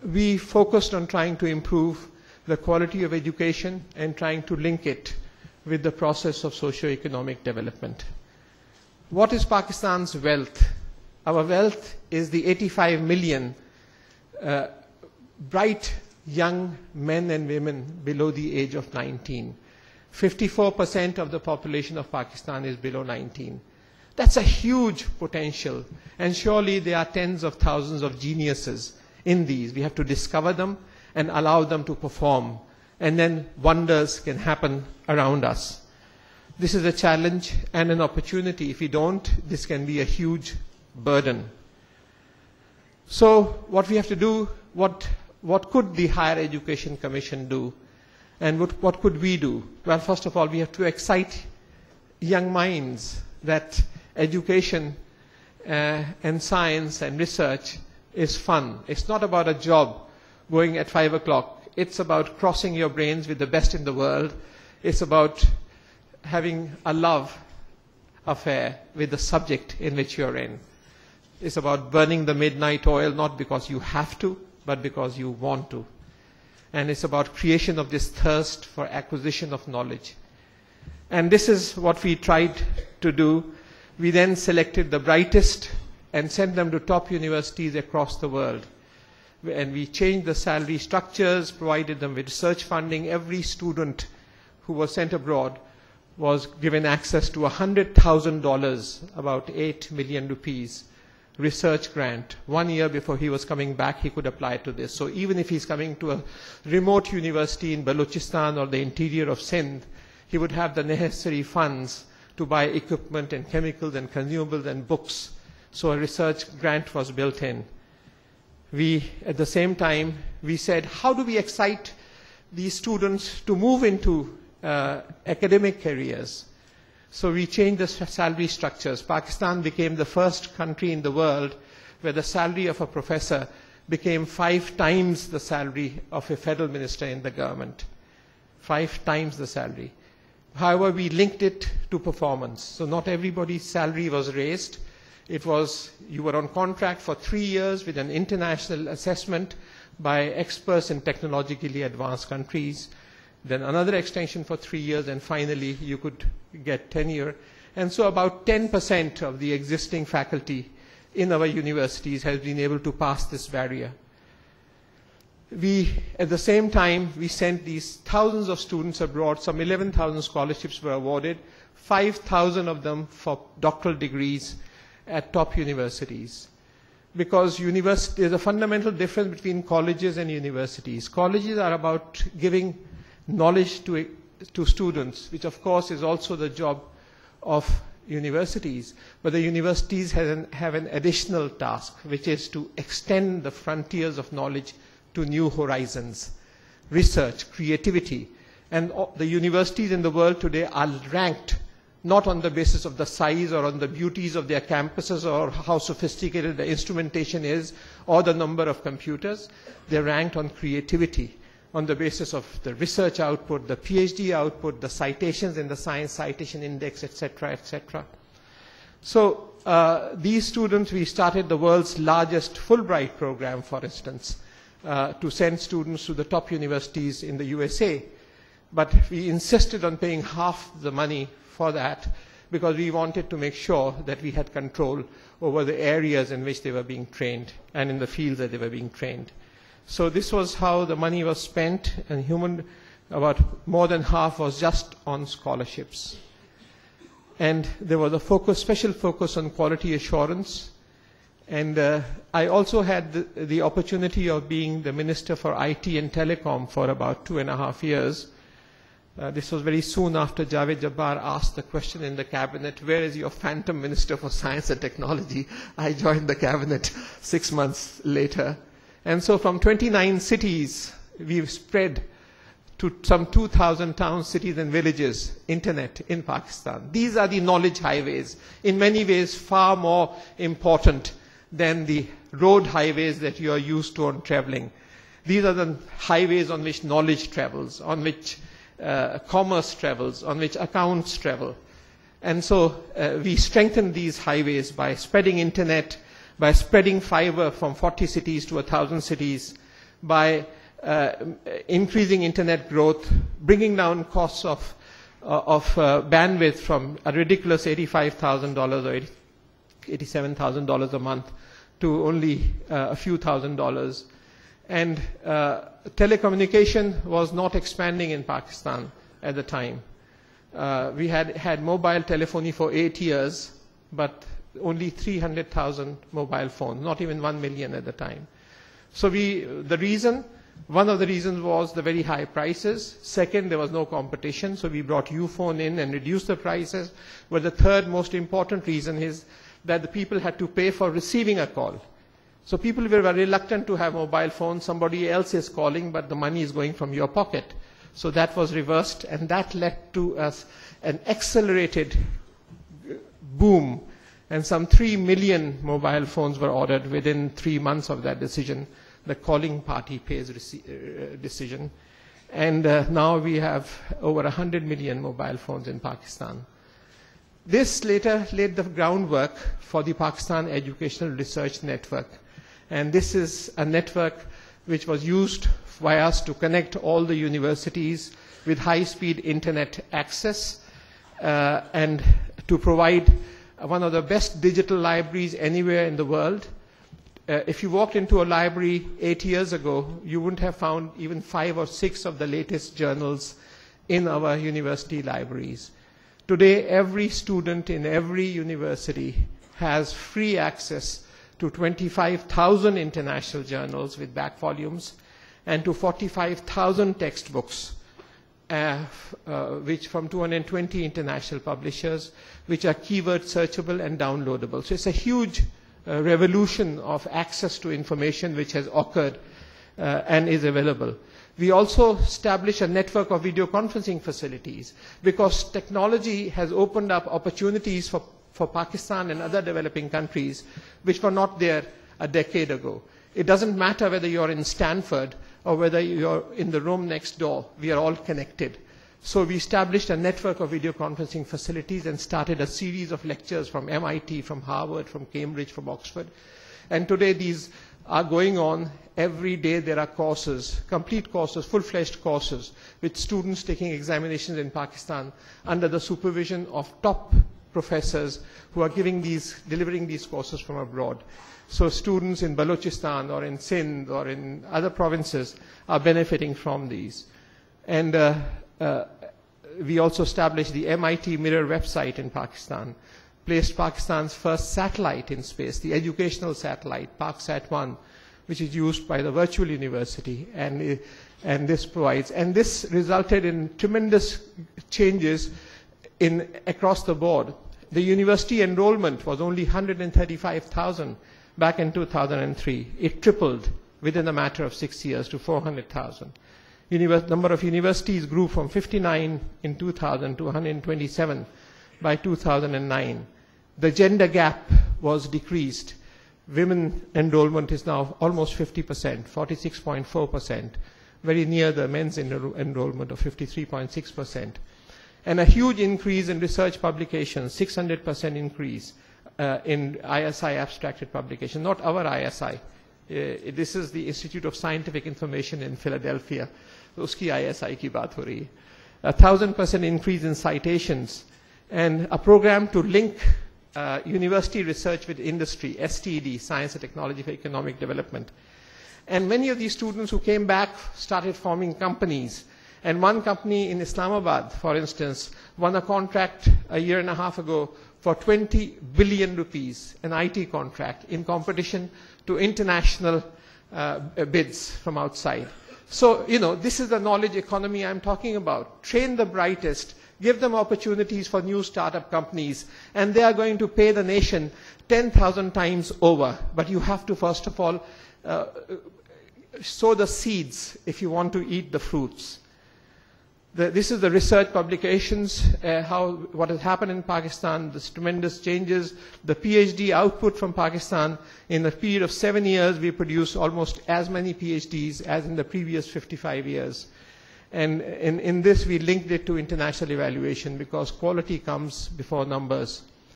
we focused on trying to improve the quality of education and trying to link it with the process of socio-economic development. What is Pakistan's wealth? Our wealth is the 85 million bright young men and women below the age of 19. 54% of the population of Pakistan is below 19. That's a huge potential, and surely there are tens of thousands of geniuses in these. We have to discover them and allow them to perform, and then wonders can happen around us. This is a challenge and an opportunity. If we don't, this can be a huge burden. So what we have to do, what could the Higher Education Commission do? And what could we do? Well, first of all, we have to excite young minds that education and science and research is fun. It's not about a job going at 5 o'clock. It's about crossing your brains with the best in the world. It's about having a love affair with the subject in which you're in. It's about burning the midnight oil, not because you have to, but because you want to. And it's about creation of this thirst for acquisition of knowledge. And this is what we tried to do. We then selected the brightest and sent them to top universities across the world. And we changed the salary structures, provided them with research funding. Every student who was sent abroad was given access to $100,000, about 8 million rupees, research grant. 1 year before he was coming back, he could apply to this. So even if he's coming to a remote university in Balochistan or the interior of Sindh, he would have the necessary funds to buy equipment and chemicals and consumables and books. So a research grant was built in. At the same time, we said, how do we excite these students to move into academic careers? So we changed the salary structures. Pakistan became the first country in the world where the salary of a professor became 5 times the salary of a federal minister in the government. 5 times the salary. However, we linked it to performance. So not everybody's salary was raised. It was, you were on contract for 3 years with an international assessment by experts in technologically advanced countries. Then another extension for 3 years, and finally you could get tenure. And so about 10% of the existing faculty in our universities has been able to pass this barrier. At the same time, we sent these thousands of students abroad. Some 11,000 scholarships were awarded, 5,000 of them for doctoral degrees at top universities. Because there's a fundamental difference between colleges and universities. Colleges are about giving knowledge to students, which of course is also the job of universities. But the universities have an additional task, which is to extend the frontiers of knowledge to new horizons, research, creativity. And the universities in the world today are ranked not on the basis of the size or on the beauties of their campuses or how sophisticated the instrumentation is or the number of computers. They're ranked on creativity, on the basis of the research output, the PhD output, the citations in the Science Citation Index, etc., etc. So these students, we started the world's largest Fulbright program, for instance, to send students to the top universities in the USA. But we insisted on paying half the money for that because we wanted to make sure that we had control over the areas in which they were being trained and in the fields that they were being trained. So this was how the money was spent, and about more than half was just on scholarships. And there was a special focus on quality assurance. And I also had the opportunity of being the Minister for IT and Telecom for about 2.5 years. This was very soon after Javed Jabbar asked the question in the cabinet, where is your phantom Minister for Science and Technology? I joined the cabinet 6 months later. And so from 29 cities, we've spread to some 2,000 towns, cities and villages, internet in Pakistan. These are the knowledge highways, in many ways far more important than the road highways that you are used to on traveling. These are the highways on which knowledge travels, on which commerce travels, on which accounts travel. And so we strengthen these highways by spreading internet, by spreading fiber from 40 cities to 1,000 cities, by increasing internet growth, bringing down costs of bandwidth from a ridiculous $85,000 or $87,000 a month to only a few $1,000s. And telecommunication was not expanding in Pakistan at the time. We had mobile telephony for 8 years, but only 300,000 mobile phones, not even 1 million at the time. So one of the reasons was the very high prices. Second, there was no competition, so we brought Uphone in and reduced the prices. But the third most important reason is that the people had to pay for receiving a call. So people were reluctant to have mobile phones. Somebody else is calling, but the money is going from your pocket. So that was reversed, and that led to an accelerated boom. And some 3 million mobile phones were ordered within 3 months of that decision, the calling party pays decision. And now we have over 100 million mobile phones in Pakistan. This later laid the groundwork for the Pakistan Educational Research Network. And this is a network which was used by us to connect all the universities with high-speed internet access and to provide one of the best digital libraries anywhere in the world. If you walked into a library 8 years ago, you wouldn't have found even 5 or 6 of the latest journals in our university libraries. Today, every student in every university has free access to 25,000 international journals with back volumes and to 45,000 textbooks, which from 220 international publishers, which are keyword searchable and downloadable. So it's a huge revolution of access to information which has occurred and is available. We also established a network of video conferencing facilities because technology has opened up opportunities for Pakistan and other developing countries which were not there a decade ago. It doesn't matter whether you're in Stanford or whether you're in the room next door, we are all connected. So we established a network of video conferencing facilities and started a series of lectures from MIT, from Harvard, from Cambridge, from Oxford. And today these are going on. Every day there are courses, complete courses, full-fledged courses, with students taking examinations in Pakistan under the supervision of top professors who are delivering these courses from abroad. So students in Balochistan or in Sindh or in other provinces are benefiting from these. And we also established the MIT Mirror website in Pakistan, placed Pakistan's first satellite in space, the educational satellite, ParkSat-1, which is used by the virtual university, and this resulted in tremendous changes across the board. The university enrollment was only 135,000 back in 2003. It tripled within a matter of 6 years to 400,000. Number of universities grew from 59 in 2000 to 127 by 2009. The gender gap was decreased. Women enrollment is now almost 50%, 46.4%, very near the men's enrollment of 53.6%. And a huge increase in research publications, 600% increase in ISI abstracted publication, not our ISI. This is the Institute of Scientific Information in Philadelphia. Uski ISI ki baat ho rahi hai. 1,000% increase in citations, and a program to link university research with industry, STED, Science and Technology for Economic Development. And many of these students who came back started forming companies. And one company in Islamabad, for instance, won a contract a year and a half ago for 20 billion rupees, an IT contract, in competition to international bids from outside. So, this is the knowledge economy I'm talking about. Train the brightest, give them opportunities for new startup companies, and they are going to pay the nation 10,000 times over. But you have to, first of all, sow the seeds if you want to eat the fruits. This is the research publications, what has happened in Pakistan, the tremendous changes. The PhD output from Pakistan, in a period of 7 years, we produced almost as many PhDs as in the previous 55 years. And in this, we linked it to international evaluation because quality comes before numbers.